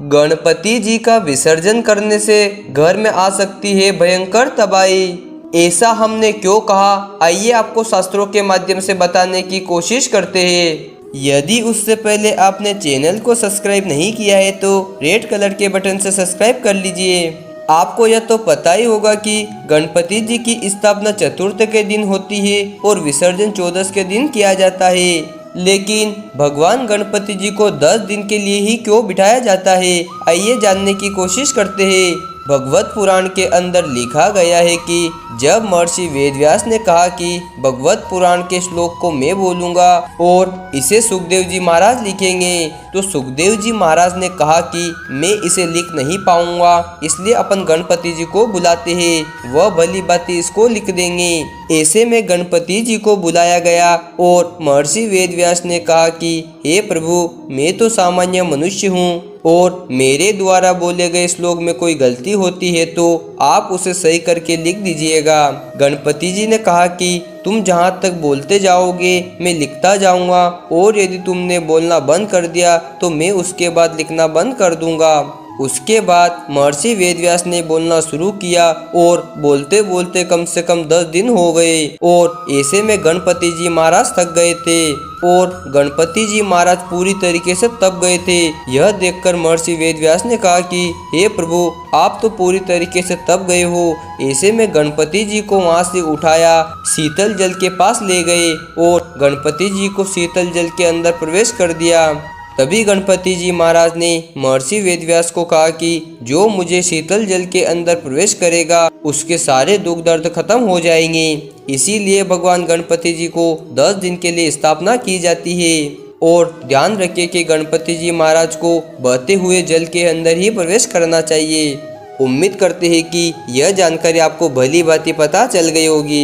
गणपति जी का विसर्जन करने से घर में आ सकती है भयंकर तबाही। ऐसा हमने क्यों कहा, आइए आपको शास्त्रों के माध्यम से बताने की कोशिश करते हैं। यदि उससे पहले आपने चैनल को सब्सक्राइब नहीं किया है तो रेड कलर के बटन से सब्सक्राइब कर लीजिए। आपको यह तो पता ही होगा कि गणपति जी की स्थापना चतुर्थ के दिन होती है और विसर्जन चौदस के दिन किया जाता है। लेकिन भगवान गणपति जी को 10 दिन के लिए ही क्यों बिठाया जाता है, आइए जानने की कोशिश करते हैं। भगवत पुराण के अंदर लिखा गया है कि जब महर्षि वेदव्यास ने कहा कि भगवत पुराण के श्लोक को मैं बोलूंगा और इसे सुखदेव जी महाराज लिखेंगे, तो सुखदेव जी महाराज ने कहा कि मैं इसे लिख नहीं पाऊंगा, इसलिए अपन गणपति जी को बुलाते हैं, वह भली बातें इसको लिख देंगे। ऐसे में गणपति जी को बुलाया गया और महर्षि वेदव्यास ने कहा कि हे प्रभु, मैं तो सामान्य मनुष्य हूँ और मेरे द्वारा बोले गए श्लोक में कोई गलती होती है तो आप उसे सही करके लिख दीजिएगा। गणपति जी ने कहा कि तुम जहाँ तक बोलते जाओगे मैं लिखता जाऊंगा और यदि तुमने बोलना बंद कर दिया तो मैं उसके बाद लिखना बंद कर दूंगा। उसके बाद महर्षि वेदव्यास ने बोलना शुरू किया और बोलते बोलते कम से कम 10 दिन हो गए और ऐसे में गणपति जी महाराज थक गए थे और गणपति जी महाराज पूरी तरीके से तप गए थे। यह देखकर महर्षि वेदव्यास ने कहा कि हे प्रभु, आप तो पूरी तरीके से तप गए हो। ऐसे में गणपति जी को वहां से उठाया, शीतल जल के पास ले गए और गणपति जी को शीतल जल के अंदर प्रवेश कर दिया। तभी गणपति जी महाराज ने महर्षि वेदव्यास को कहा कि जो मुझे शीतल जल के अंदर प्रवेश करेगा उसके सारे दुख दर्द खत्म हो जाएंगे। इसीलिए भगवान गणपति जी को 10 दिन के लिए स्थापना की जाती है। और ध्यान रखिए कि गणपति जी महाराज को बहते हुए जल के अंदर ही प्रवेश करना चाहिए। उम्मीद करते हैं कि यह जानकारी आपको भली भांति पता चल गई होगी।